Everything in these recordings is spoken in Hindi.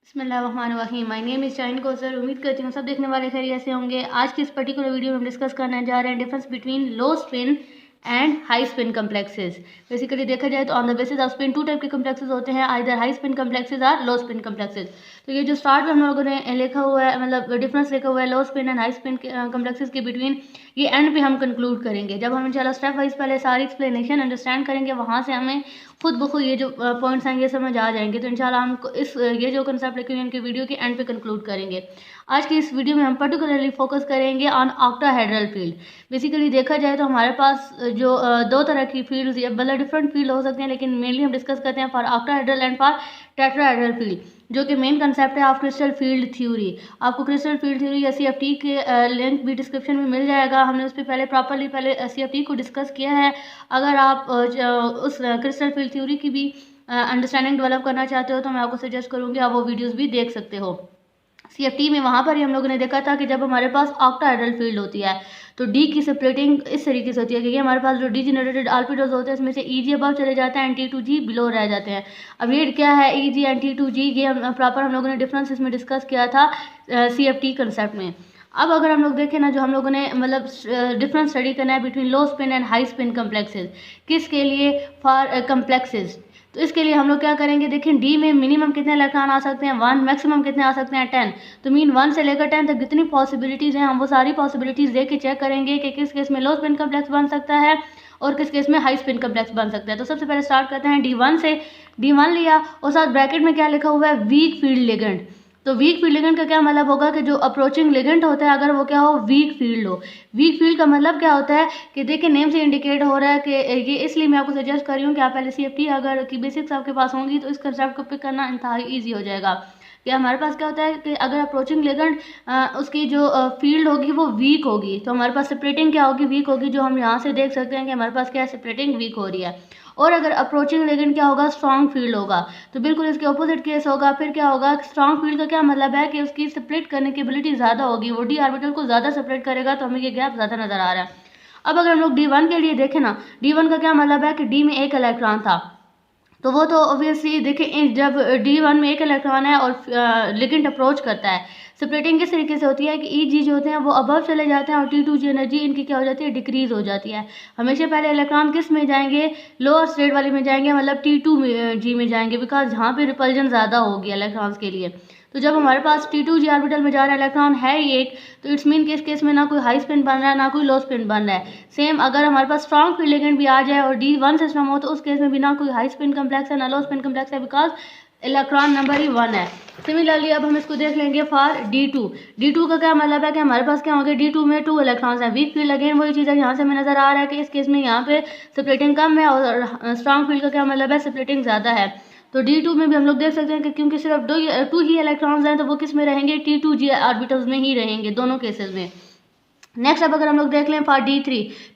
बिस्मिल्लाहिर्रहमानिर्रहीम। My name is Shaheen Kausar. उम्मीद करती हूँ सब देखने वाले खैरियत से होंगे। आज की इस पर्टिकुलर वीडियो में हम डिस्कस करने जा रहे हैं difference between low spin and high spin complexes. Basically देखा जाए तो on the basis of spin two type के कम्प्लेक्सेस होते हैं, आइदर हाई स्पिन कम्प्लेक्सेस और लो स्पिन कम्प्लेक्सेस। तो ये जो स्टार्ट में हम लोगों ने लिखा हुआ है, मतलब डिफरेंस लिखा हुआ है लो spin and high spin complexes के बिटवीन, ये एंड पे हम कंक्लूड करेंगे। जब हम इंशाल्लाह स्टेप वाइज पहले सारी एक्सप्लेनेशन अंडरस्टैंड करेंगे, वहाँ से हमें खुद ब खुद ये जो पॉइंट्स हैं ये समझ आ जाएंगे। तो इंशाल्लाह हम ये जो कंसेप्ट लिखे हुए हैं इनके वीडियो के एंड पे कंक्लूड करेंगे। आज की इस वीडियो में हम पर्टिकुलरली फोकस करेंगे ऑन ऑक्टाहेड्रल फील्ड। बेसिकली देखा जाए तो हमारे पास जो दो तरह की फील्ड या मतलब डिफरेंट फील्ड हो सकते हैं, लेकिन मेनली हम डिस्कस करते हैं for octahedral and for tetrahedral field, जो कि मेन कंसेप्ट है ऑफ क्रिस्टल फील्ड थ्योरी। आपको क्रिस्टल फील्ड थ्योरी या CFT के लिंक भी डिस्क्रिप्शन में मिल जाएगा। हमने उस पर पहले प्रॉपरली CFT को डिस्कस किया है। अगर आप उस क्रिस्टल फील्ड थ्योरी की भी अंडरस्टैंडिंग डेवलप करना चाहते हो तो मैं आपको सजेस्ट करूँगी आप वो वीडियोज़ भी देख सकते हो। CFT में वहाँ पर ही हम लोगों ने देखा था कि जब हमारे पास ऑक्टाहेड्रल फील्ड होती है तो डी की सेपरेटिंग इस तरीके से होती है कि हमारे पास जो डीजेनरेटेड ऑर्बिटल्स होते हैं इसमें से EG अबव चले जाते हैं एंड T2G बिलो रह जाते हैं। अब ये क्या है EG एंड T2G, ये हम लोगों ने डिफरेंस इसमें डिस्कस किया था CFT कंसेप्ट में। अब अगर हम लोग देखें ना, जो हम लोगों ने मतलब डिफरेंस स्टडी करना है between low spin and high spin complexes, किसके लिए, फॉर कम्प्लेक्सेस। तो इसके लिए हम लोग क्या करेंगे, देखें डी में मिनिमम कितने इलेक्ट्रॉन आ सकते हैं 1, मैक्सिमम कितने आ सकते हैं 10। तो मीन 1 से लेकर 10 तक जितनी पॉसिबिलिटीज़ हैं हम वो सारी पॉसिबिलिटीज़ देख के चेक करेंगे कि किस केस में लो स्पिन कम्प्लेक्स बन सकता है और किस केस में हाई स्पिन कम्प्लेक्स बन सकता है। तो सबसे पहले स्टार्ट करते हैं D1 से। D1 लिया और साथ ब्रैकेट में क्या लिखा हुआ है, वीक फील्ड लिगेंड। तो वीक फील्ड लिगेंड का क्या मतलब होगा कि जो अप्रोचिंग लिगेंड होता है अगर वो क्या हो, वीक फील्ड हो। वीक फील्ड का मतलब क्या होता है कि देखिए नेम से इंडिकेट हो रहा है कि ये, इसलिए मैं आपको सजेस्ट कर रही हूँ कि आप पहले CFT अगर की बेसिक्स आपके पास होंगी तो इस कंसेप्ट को पिक करना इंतहाई ईजी हो जाएगा। कि हमारे पास क्या होता है कि अगर अप्रोचिंग लिगेंड उसकी जो फील्ड होगी वो वीक होगी तो हमारे पास सेपरेटिंग क्या होगी, वीक होगी। जो हम यहाँ से देख सकते हैं कि हमारे पास क्या है, सेपरेटिंग वीक हो रही है। और अगर अप्रोचिंग लिगेंड क्या होगा, स्ट्रॉन्ग फील्ड होगा। तो बिल्कुल इसके ऑपोजिट केस होगा। फिर क्या होगा, स्ट्रॉन्ग फील्ड का क्या मतलब है कि उसकी सेपरेट करने की एबिलिटी ज़्यादा होगी, वो डी ऑर्बिटल को ज़्यादा सेपरेट करेगा, तो हमें ये गैप ज़्यादा नज़र आ रहा है। अब अगर हम लोग D1 के लिए देखें ना, D1 का क्या मतलब है कि डी में एक इलेक्ट्रॉन था, तो वो तो ऑब्वियसली देखें जब D1 में एक इलेक्ट्रॉन है और लिगेंड अप्रोच करता है, सेपरेटिंग किस तरीके से होती है कि EG जो होते हैं वो अबव चले जाते हैं और T2G एनर्जी इनकी क्या हो जाती है, डिक्रीज हो जाती है। हमेशा पहले इलेक्ट्रॉन किस में जाएंगे, लोअर स्टेट वाले में जाएंगे, मतलब T2G में जाएंगे, बिकॉज जहाँ पे रिपल्जन ज़्यादा होगी इलेक्ट्रॉन्स के लिए। तो जब हमारे पास T2G ऑर्बिटल में जा रहा है इलेक्ट्रॉन है ही एक, तो इट्स मीन कि इस केस में ना कोई हाई स्पिन बन रहा है ना कोई लो स्पिन बन रहा है। सेम अगर हमारे पास स्ट्रॉन्ग फील्ड लिगेंड भी आ जाए और D1 से स्ट्रॉन्ग हो तो उस केस में भी ना कोई हाई स्पिन कम्प्लेक्स है ना लो स्पिन कम्प्लेक्स है, बिकॉज इलेक्ट्रॉन नंबर ही 1 है। सिमिलरली अब हम इसको देख लेंगे फॉर D2। D2 का क्या मतलब है कि हमारे पास क्या होंगे, D2 में 2 इलेक्ट्रॉन्स हैं। वीक फील्ड अगेन वही चीज़ है, यहाँ से हमें नजर आ रहा है कि इस केस में यहाँ पे सेपरेटिंग कम है और स्ट्रॉन्ग फील्ड का क्या मतलब है, सेपरेटिंग ज़्यादा है। तो D2 में भी हम लोग देख सकते हैं कि क्योंकि सिर्फ टू ही इलेक्ट्रॉन्स हैं तो वो किस में रहेंगे, T2G ऑर्बिटल्स में ही रहेंगे दोनों केसेस में। नेक्स्ट अब अगर हम लोग देख लें फॉर D3,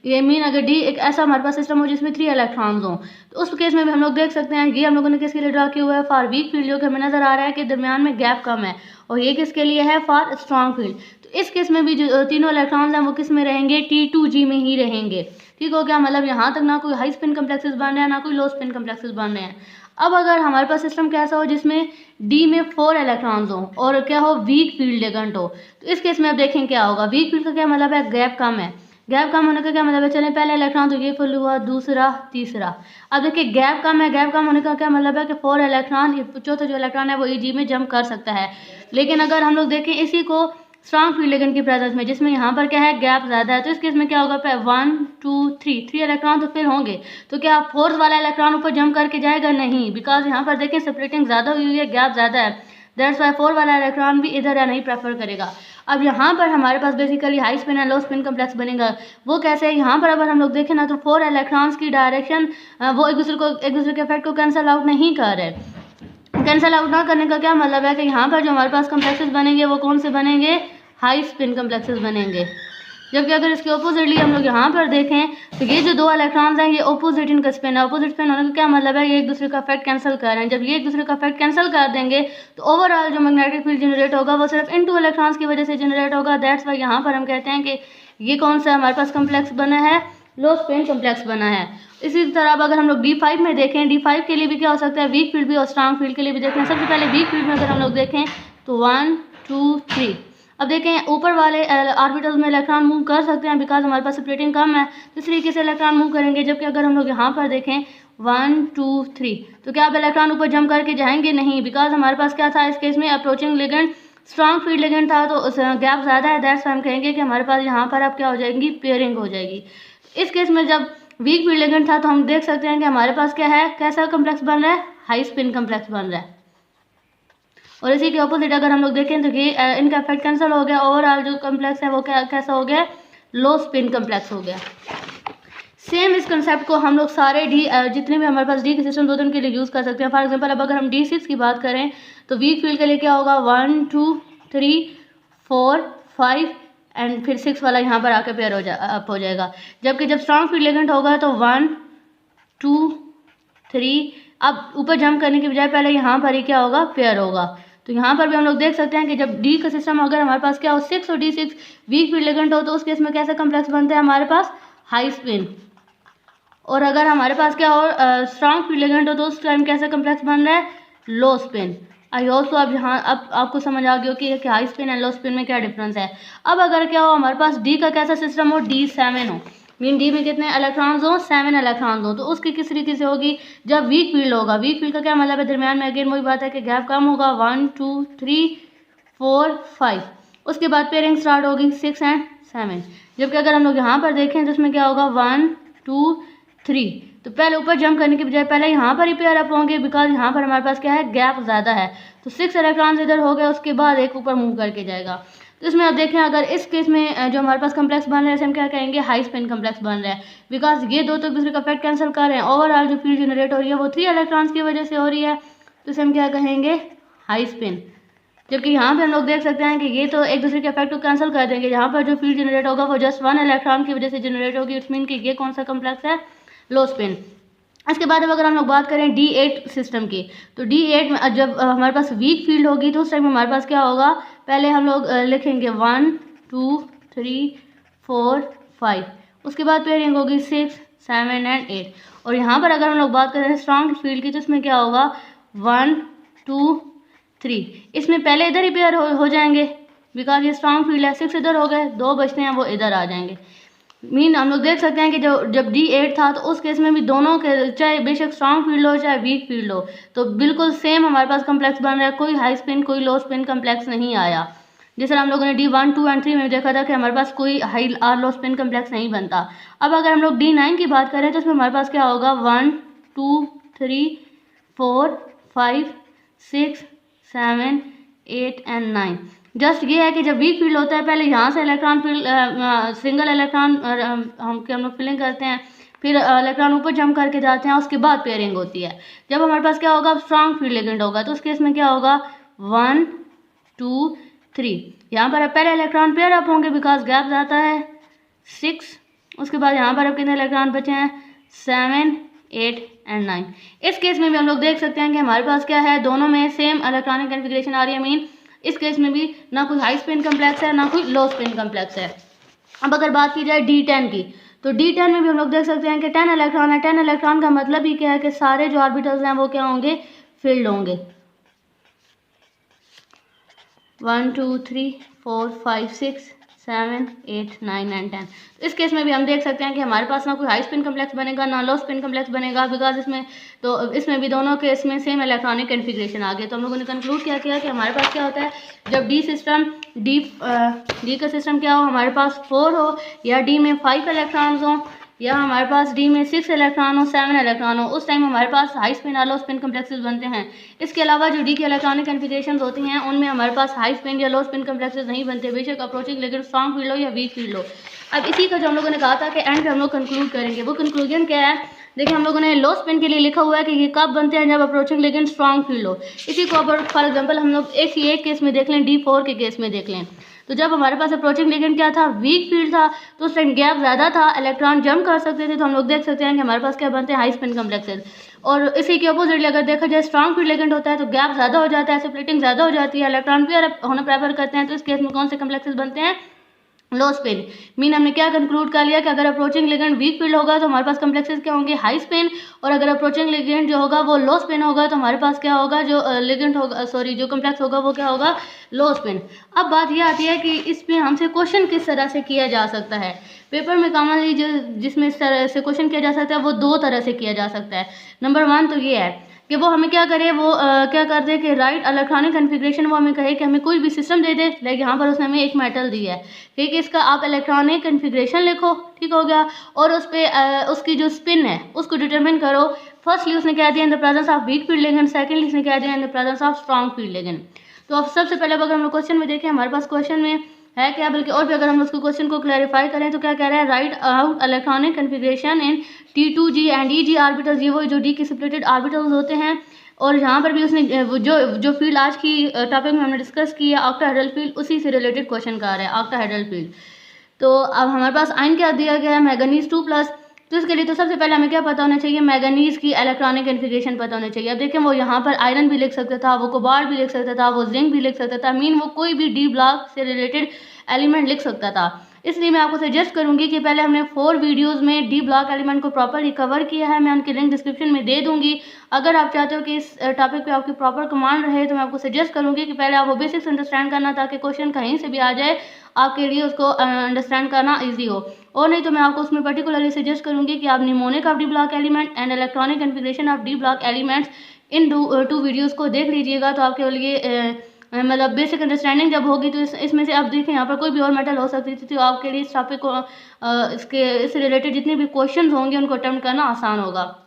ये मीन अगर D एक ऐसा हमारे पास सिस्टम हो जिसमें 3 इलेक्ट्रॉन्स हों, तो उस केस में भी हम लोग देख सकते हैं ये हम लोगों ने किसके लिए ड्रा किया हुआ है, फॉर वीक फील्ड, जो कि हमें नजर आ रहा है कि दरमियान में गैप कम है, और ये किसके लिए है, फॉर स्ट्रॉन्ग फील्ड। तो इस केस में भी जो तीनों इलेक्ट्रॉन्स हैं वो किस में रहेंगे, T2G में ही रहेंगे। ठीक हो गया, मतलब यहाँ तक ना कोई हाई स्पिन कम्प्लेक्सेस बन रहे हैं ना कोई लो स्पिन कम्प्लेक्सेस बन रहे हैं। अब अगर हमारे पास सिस्टम कैसा हो जिसमें D में 4 इलेक्ट्रॉन्स हो और क्या हो, वीक फील्ड लिगेंड हो, तो इस केस में अब देखें क्या होगा। वीक फील्ड का क्या मतलब है, गैप कम है। गैप कम होने का क्या मतलब है, चलें पहला इलेक्ट्रॉन तो ये फुल हुआ, दूसरा, तीसरा। अब देखिए गैप कम है, गैप कम होने का क्या मतलब है कि 4 इलेक्ट्रॉन, चौथा जो इलेक्ट्रॉन है वो EG में जंप कर सकता है। लेकिन अगर हम लोग देखें इसी को स्ट्रॉन्ग फील्ड लिगेंड की प्रेजेंस में, जिसमें यहाँ पर क्या है, गैप ज़्यादा है, तो इस केस में क्या होगा, 1 2 3 इलेक्ट्रॉन तो फिर होंगे। तो क्या फोर्स वाला इलेक्ट्रॉन ऊपर जंप करके जाएगा, नहीं, बिकॉज यहाँ पर देखें सेपरेटिंग ज़्यादा हुई है, गैप ज़्यादा है, दैट्स वाई 4 वाला इलेक्ट्रॉन भी इधर या नहीं प्रेफर करेगा। अब यहाँ पर हमारे पास basically high spin and low spin complex बनेगा। वो कैसे है, यहाँ पर अगर हम लोग देखें ना तो 4 इलेक्ट्रॉन्स की डायरेक्शन वो एक दूसरे के इफेक्ट को कैंसिल आउट नहीं कर रहे। कैंसिल आउट ना करने का क्या मतलब है कि यहाँ पर जो हमारे पास कम्प्लेक्सेस बनेंगे वो कौन से बनेंगे, हाई स्पिन कम्प्लेक्सेस बनेंगे। जबकि अगर इसके ऑपोजिटली हम लोग यहाँ पर देखें तो ये जो 2 इलेक्ट्रॉन्स हैं ये ऑपोजिट इनका स्पिन है। ऑपोजिट स्पिन होने का क्या मतलब है, ये एक दूसरे का इफेक्ट कैंसिल कर रहे हैं। जब ये एक दूसरे का इफेक्ट कैंसिल कर देंगे तो ओवरऑल जो मैग्नेटिक फील्ड जनरेट होगा वो सिर्फ इन 2 इलेक्ट्रॉन्स की वजह से जनरेट होगा। दैट्स वाई यहाँ पर हम कहते हैं कि ये कौन सा हमारे पास कम्प्लेक्स बना है, लो स्पिन कम्प्लेक्स बना है। इसी तरह अब अगर हम लोग D5 में देखें, D5 के लिए भी क्या हो सकता है, वीक फील्ड भी और स्ट्रांग फील्ड के लिए भी देखें। सबसे पहले वीक फील्ड में अगर हम लोग देखें तो 1 2 3। अब देखें ऊपर वाले ऑर्बिटल्स में इलेक्ट्रॉन मूव कर सकते हैं बिकॉज हमारे पास स्प्लिटिंग कम है, तो इस तरीके से इलेक्ट्रॉन मूव करेंगे। जबकि अगर हम लोग यहाँ पर देखें 1 2 3 तो क्या अब इलेक्ट्रॉन ऊपर जंप करके जाएंगे, नहीं, बिकॉज हमारे पास क्या था इस केस में, approaching ligand strong field ligand था, तो उस गैप ज़्यादा है। दैट्स हम कहेंगे कि हमारे पास यहाँ पर अब क्या हो जाएगी, पेयरिंग हो जाएगी। इस केस में जब वीक फील्ड लिगेंड था तो हम देख सकते हैं कि हमारे पास क्या है, कैसा कम्प्लेक्स बन रहा है, हाई स्पिन कम्प्लेक्स बन रहा है। और इसी के ऑपोजिट अगर हम लोग देखें तो ये इनका इफेक्ट कैंसिल हो गया, ओवरऑल जो कम्प्लेक्स है वो कैसा हो गया, लो स्पिन कम्प्लेक्स हो गया। सेम इस कंसेप्ट को हम लोग सारे जितने भी हमारे पास डी के सिस्टम होते हैं उनके लिए यूज़ कर सकते हैं। फॉर एग्जांपल अब अगर हम D6 की बात करें तो वीक फील्ड के लिए क्या होगा, 1 2 3 4 5 एंड फिर 6 वाला यहाँ पर आके पेयर अप हो जाएगा। जबकि जब स्ट्रॉन्ग फील्ड लिगेंड होगा तो 1 2 3, अब ऊपर जंप करने के बजाय पहले यहाँ पर ही क्या होगा, पेयर होगा। तो यहाँ पर भी हम लोग देख सकते हैं कि जब डी का सिस्टम अगर हमारे पास क्या हो 6 और D6 वीक फील्ड लिगेंड हो तो उस केस में कैसा कम्प्लेक्स बनता है हमारे पास, हाई स्पिन। और अगर हमारे पास क्या हो स्ट्रॉन्ग फील्ड लिगेंड हो तो उस टाइम कैसा कम्प्लेक्स बन रहा है, लो स्पिन। आई होप तो अब यहाँ अब आपको समझ आ गया कि high spin and low spin में क्या डिफरेंस है। अब अगर क्या हो हमारे पास डी का कैसा सिस्टम हो, D7 हो, मीन डी में कितने इलेक्ट्रॉन्स हो, 7 इलेक्ट्रॉन्स हो, तो उसकी किस तरीके से होगी, जब वीक फील्ड होगा। वीक फील्ड का क्या मतलब है, दरमियान में अगेन वही बात है कि गैप कम होगा, 1 2 3 4 5, उसके बाद पेयरिंग स्टार्ट होगी 6 एंड 7। जबकि अगर हम लोग यहाँ पर देखें तो उसमें क्या होगा 1 2 3, तो पहले ऊपर जंप करने के बजाय पहले यहाँ पर ही पेयर अप होंगे बिकॉज यहाँ पर हमारे पास क्या है, गैप ज़्यादा है। तो 6 इलेक्ट्रॉन्स इधर हो गए, उसके बाद एक ऊपर मूव करके जाएगा। तो इसमें आप देखें अगर इस केस में जो हमारे पास कम्प्लेक्स बन रहा है हम क्या कहेंगे, हाई स्पिन कम्प्लेक्स बन रहा है बिकॉज ये दो तो एक दूसरे का इफेक्ट कैंसिल कर रहे हैं। ओवरऑल जो फील्ड जनरेट हो रही है वो 3 इलेक्ट्रॉन्स की वजह से हो रही है, तो इसे हम क्या कहेंगे, हाई स्पिन। जबकि यहाँ पे हम लोग देख सकते हैं कि ये तो एक दूसरे के इफेक्ट को कैंसिल कर देंगे, यहाँ पर जो फील्ड जनरेट होगा वो जस्ट 1 इलेक्ट्रॉन की वजह से जनरेट होगी। इट्स मीन कि ये कौन सा कम्प्लेक्स है, लो स्पिन। इसके बाद अब अगर हम लोग बात करें D8 सिस्टम की, तो D8 में जब हमारे पास वीक फील्ड होगी तो उस टाइम हमारे पास क्या होगा, पहले हम लोग लिखेंगे 1 2 3 4 5, उसके बाद पेयरिंग होगी 6 7 एंड 8। और यहाँ पर अगर हम लोग बात करें स्ट्रॉन्ग फील्ड की तो इसमें क्या होगा 1 2 3, इसमें पहले इधर ही पेयर हो जाएंगे बिकॉज ये स्ट्रॉन्ग फील्ड है। 6 इधर हो गए, 2 बचते हैं वो इधर आ जाएंगे। मीन हम लोग देख सकते हैं कि जब D8 था तो उस केस में भी दोनों के चाहे बेशक स्ट्रॉन्ग फील्ड हो चाहे वीक फील्ड हो तो बिल्कुल सेम हमारे पास कम्प्लेक्स बन रहा है, कोई हाई स्पिन कोई लो स्पिन कम्प्लेक्स नहीं आया। जैसे हम लोगों ने D1 2 एंड 3 में देखा था कि हमारे पास कोई हाई और लो स्पिन कम्प्लेक्स नहीं बनता। अब अगर हम लोग D9 की बात करें तो उसमें हमारे पास क्या होगा 1 2 3 4 5 6 7 8 एंड 9। जस्ट ये है कि जब वीक फील्ड होता है पहले यहाँ से इलेक्ट्रॉन फील्ड सिंगल इलेक्ट्रॉन हम लोग फिलिंग करते हैं, फिर इलेक्ट्रॉन ऊपर जंप करके जाते हैं, उसके बाद पेयरिंग होती है। जब हमारे पास क्या होगा स्ट्रॉन्ग फील्ड लिगेंड होगा तो उस केस में क्या होगा 1 2 3, यहाँ पर पहले इलेक्ट्रॉन पेयर अप होंगे बिकॉज गैप ज़्यादा है 6, उसके बाद यहाँ पर अब कितने इलेक्ट्रॉन बचे हैं 7 8 एंड 9। इस केस में भी हम लोग देख सकते हैं कि हमारे पास क्या है, दोनों में सेम इलेक्ट्रॉनिक कन्फिग्रेशन आ रही है। मीन इस केस में भी ना कोई हाई स्पिन कम्प्लेक्स है ना कोई लो स्पिन कम्प्लेक्स है। अब अगर बात की जाए D10 की तो D10 में भी हम लोग देख सकते हैं कि 10 इलेक्ट्रॉन है। 10 इलेक्ट्रॉन का मतलब ही क्या है कि सारे जो ऑर्बिटल्स हैं वो क्या होंगे, फील्ड होंगे। 1 2 3 4 5 6 7 8 9 एंड 10। तो इस केस में भी हम देख सकते हैं कि हमारे पास ना कोई हाई स्पिन कम्प्लेक्स बनेगा ना लो स्पिन कम्प्लेक्स बनेगा बिकॉज इसमें भी दोनों केस में सेम इलेक्ट्रॉनिक कन्फिग्रेशन आ गया। तो हम लोगों ने कंक्लूड क्या किया कि हमारे पास क्या होता है जब डी का सिस्टम क्या हो, हमारे पास 4 हो या डी में 5 इलेक्ट्रॉन्स हो या हमारे पास डी में 6 इलेक्ट्रॉन हो 7 इलेक्ट्रॉन हो, उस टाइम हमारे पास हाई स्पिन और लो स्पिन कम्प्लेक्सेस बनते हैं। इसके अलावा जो डी की इलेक्ट्रॉनिक कन्फिग्रेशन होती हैं उनमें हमारे पास हाई स्पिन या लो स्पिन कम्प्लेक्सेस नहीं बनते, बेशक अप्रोचिंग लेकिन स्ट्रॉन्ग फील्ड हो या वीक फील्ड हो। अब इसी का जो हम लोगों ने कहा था कि एंड पे हम लोग कंक्लूड करेंगे, वो कंक्लूजन क्या है, देखिए हम लोगों ने लो स्पिन के लिए लिखा हुआ है कि ये कब बनते हैं जब अप्रोचिंग लेकिन स्ट्रॉन्ग फील्ड हो। इसी को अगर फॉर एग्जांपल हम लोग एक केस में देख लें, D4 के केस में देख लें, तो जब हमारे पास अप्रोचिंग लेकिन क्या था, वीक फील्ड था, तो उस टाइम गैप ज़्यादा था, इलेक्ट्रॉन जंप कर सकते थे, तो हम लोग देख सकते हैं कि हमारे पास क्या बनते हैं, हाई स्पिन कम्प्लेक्सेस। और इसी के अपोजिटली अगर देखा जाए स्ट्रॉन्ग फील्ड लेकिन होता है तो गैप ज़्यादा हो जाता है, स्प्लिटिंग ज़्यादा हो जाती है, इलेक्ट्रॉन पेयर होना प्रेफर करते हैं, तो इस केस में कौन से कम्प्लेक्सेस बनते हैं, लो स्पिन मीन हमने क्या कंक्लूड कर लिया कि अगर अप्रोचिंग लिगेंड वीक फील्ड होगा तो हमारे पास कम्प्लेक्सेस क्या होंगे, हाई स्पिन, और अगर अप्रोचिंग लिगेंड जो होगा वो लो स्पिन होगा तो हमारे पास क्या होगा, जो लिगेंड होगा जो कम्प्लेक्स होगा वो क्या होगा, लो स्पिन। अब बात ये आती है कि इसमें हमसे क्वेश्चन किस तरह से किया जा सकता है। पेपर में कॉमनली जिसमें इस तरह से क्वेश्चन किया जा सकता है वो दो तरह से किया जा सकता है। नंबर 1 तो ये है कि वो हमें क्या करे, वो क्या कर दे कि राइट इलेक्ट्रॉनिक कन्फिग्रेशन, वो हमें कहे कि हमें कोई भी सिस्टम दे दे, लाइक यहाँ पर उसने हमें एक मेटल दिया है, ठीक है, इसका आप इलेक्ट्रॉनिक कन्फिग्रेशन लिखो, ठीक हो गया, और उस पर उसकी जो स्पिन है उसको डिटरमिन करो। फर्स्टली उसने कह दिया in the presence of weak field ligand, secondly उसने कह दिया in the presence of strong field ligand. तो अब सबसे पहले अगर हम लोग क्वेश्चन में देखें, हमारे पास क्वेश्चन में है क्या, बल्कि और भी अगर हम उसको क्वेश्चन को क्लैरिफाई करें तो क्या कह रहा है, right out electronic configuration in T2G and EG orbitals, ये वो जो डी की सेपरेटेड ऑर्बिटल्स होते हैं। और यहाँ पर भी उसने जो फील्ड आज की टॉपिक में हमने डिस्कस की है ऑक्टाहेड्रल फील्ड, उसी से रिलेटेड क्वेश्चन कर रहा है ऑक्टाहेड्रल फील्ड। तो अब हमारे पास आयन क्या दिया गया है, मैंगनीज 2+। तो इसके लिए तो सबसे पहले हमें क्या पता होना चाहिए, मैंगनीज की इलेक्ट्रॉनिक कन्फिग्रेशन पता होना चाहिए। अब देखें वो यहाँ पर आयरन भी लिख सकता था, वो कोबाल्ट भी लिख सकता था, वो जिंक भी लिख सकता था, मीन वो कोई भी डी ब्लॉक से रिलेटेड एलिमेंट लिख सकता था। इसलिए मैं आपको सजेस्ट करूंगी कि पहले हमने 4 वीडियोस में डी ब्लॉक एलिमेंट को प्रॉपरली कवर किया है, मैं उनकी लिंक डिस्क्रिप्शन में दे दूंगी। अगर आप चाहते हो कि इस टॉपिक पे आपकी प्रॉपर कमांड रहे तो मैं आपको सजेस्ट करूंगी कि पहले आप वो बेसिक्स अंडरस्टैंड करना, ताकि क्वेश्चन कहीं से भी आ जाए आपके लिए उसको अंडरस्टैंड करना ईजी हो। और नहीं तो मैं आपको उसमें पर्टिकुलरली सजेस्ट करूंगी कि आप mnemonic of d block element and electronic configuration of d block elements in 2 videos को देख लीजिएगा। तो आपके लिए मतलब बेसिक अंडरस्टैंडिंग जब होगी तो इसमें से आप देखें यहाँ पर कोई भी और मेटल हो सकती थी, तो आपके लिए इस टॉपिक को इससे रिलेटेड जितने भी क्वेश्चन होंगे उनको अटेम्प्ट करना आसान होगा।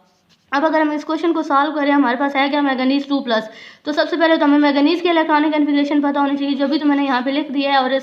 अब अगर हम इस क्वेश्चन को सॉल्व करें, हमारे पास है क्या, मैंगनीज 2+। तो सबसे पहले तो हमें मैंगनीज की इलेक्ट्रॉनिक कन्फिग्रेशन पता होनी चाहिए, जो भी तो मैंने यहाँ पे लिख दिया है। और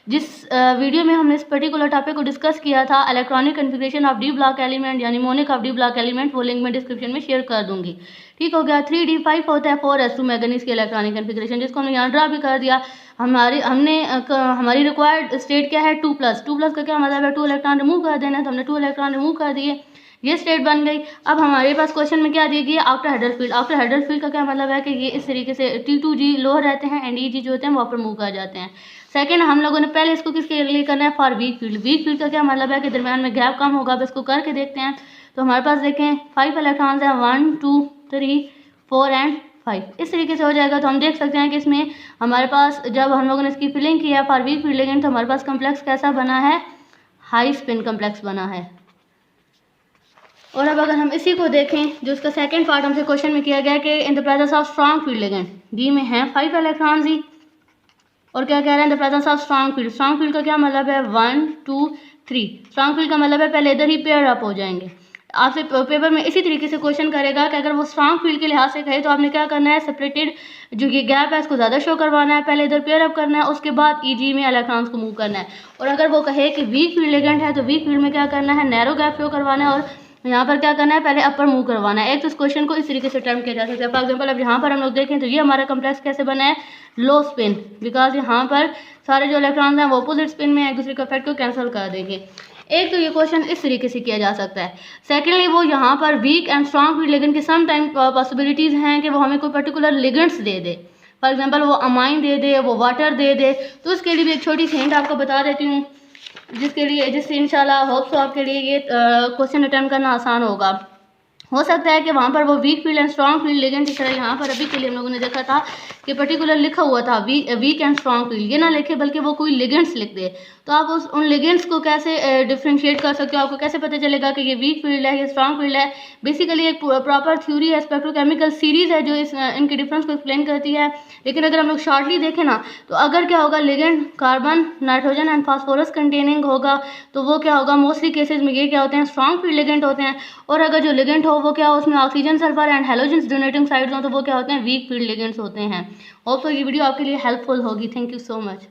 जिस वीडियो में हमने इस पर्टिकुलर टॉपिक को डिस्कस किया था, electronic configuration of d block element यानी mnemonic of d block element, वो लिंक मैं डिस्क्रिप्शन में शेयर कर दूंगी, ठीक हो गया। 3d5 होता है 4s2 मैंगनीज की इलेक्ट्रॉनिक कन्फिग्रेशन, जिसको हमने यहाँ ड्रा भी कर दिया। हमारी रिक्वायर्ड स्टेट क्या है, 2+। 2+ का क्या मतलब है, 2 इलेक्ट्रॉन रिमूव कर देना, तो हमने 2 इलेक्ट्रॉन रिमूव कर दिए, ये स्टेट बन गई। अब हमारे पास क्वेश्चन में क्या दी गई है, ऑक्टाहेड्रल फील्ड। ऑक्टाहेड्रल फील्ड का क्या मतलब है कि ये इस तरीके से T2G लो रहते हैं एंड EG जो होते हैं वो अपर मूव कर जाते हैं। सेकंड, हम लोगों ने पहले इसको किसके लिए करना है, for weak field. Weak field का क्या मतलब है कि दरम्यान में गैप कम होगा। अब इसको करके देखते हैं। तो हमारे पास देखें 5 इलेक्ट्रॉन्स हैं, 1 2 3 4 एंड 5, इस तरीके से हो जाएगा। तो हम देख सकते हैं कि इसमें हमारे पास जब हम लोगों ने इसकी फिलिंग की है फॉर वीक फील्ड लिगेंड, तो हमारे पास कम्प्लेक्स कैसा बना है, हाई स्पिन कम्प्लेक्स बना है। और अब अगर हम इसी को देखें, जो इसका सेकंड पार्ट हमसे क्वेश्चन में किया गया कि in the presence of strong field ligand, D में है 5 इलेक्ट्रॉन्स ही, और क्या कह रहे हैं, in the presence of strong field. Strong field का क्या मतलब है, 1 2 3। स्ट्रॉन्ग फील्ड का मतलब है पहले इधर ही पेयर अप हो जाएंगे। आपसे पेपर में इसी तरीके से क्वेश्चन करेगा कि अगर वो स्ट्रॉन्ग फील्ड के लिहाज से कहे तो आपने क्या करना है, सेपरेटेड जो ये गैप है इसको ज़्यादा शो करवाना है, पहले इधर पेयर अप करना है, उसके बाद EG में इलेक्ट्रॉन्स को मूव करना है। और अगर वो कहे कि वीक फील्ड लिगेंड है तो वीक फील्ड में क्या करना है, नैरो गैप शो करवाना है, और यहाँ पर क्या करना है, पहले अपर मूव करवाना है। एक तो इस क्वेश्चन को इस तरीके से टर्म किया जा सकता है। फॉर एग्जांपल अब यहाँ पर हम लोग देखें तो ये हमारा कम्प्लेक्स कैसे बना है, लो स्पिन, बिकॉज यहाँ पर सारे जो इलेक्ट्रॉन्स हैं वो अपोजिट स्पिन में एक दूसरे के इफेक्ट को कैंसिल कर देंगे। एक तो ये क्वेश्चन इस तरीके से किया जा सकता है। सेकेंडली, वो यहाँ पर weak and strong field ligand के सम टाइम पॉसिबिलिटीज़ हैं कि वो हमें कोई पर्टिकुलर लिगेंड्स दे दे। फॉर एग्जांपल वो अमाइन दे दे, वो वाटर दे दे। तो उसके लिए भी एक छोटी सी हिंट आपको बता देती हूँ, जिससे इंशाल्लाह होप्स आपके लिए ये क्वेश्चन अटेम्प्ट करना आसान होगा। हो सकता है कि वहाँ पर वो weak field and strong field ligand की तरह यहाँ पर अभी के लिए हम लोगों ने देखा था कि पर्टिकुलर लिखा हुआ था वीक एंड स्ट्रॉन्ग फील्ड, ये ना लिखे बल्कि वो कोई लिगेंड्स लिख दे। तो आप उन लिगेंड्स को कैसे डिफ्रेंशिएट कर सकते हो, आपको कैसे पता चलेगा कि ये वीक फील्ड है, ये स्ट्रॉन्ग फील्ड है। बेसिकली एक प्रॉपर थ्योरी है, स्पेक्ट्रोकेमिकल सीरीज है जो इनके डिफरेंस को एक्सप्लेन करती है। लेकिन अगर हम लोग शॉर्टली देखें ना, तो अगर क्या होगा, ligand carbon, nitrogen and phosphorus containing होगा तो वो क्या होगा, मोस्टली केसेस में ये क्या होते हैं, स्ट्रॉन्ग फील्ड लिगेंड होते हैं। और अगर जो लिगेंड हो वो क्या हो, उसमें oxygen, sulphur and halogen donating sides हो, तो वो क्या होते हैं, वीक फील्ड लिगेंड्स होते हैं। होप सो ये वीडियो आपके लिए हेल्पफुल होगी। Thank you so much.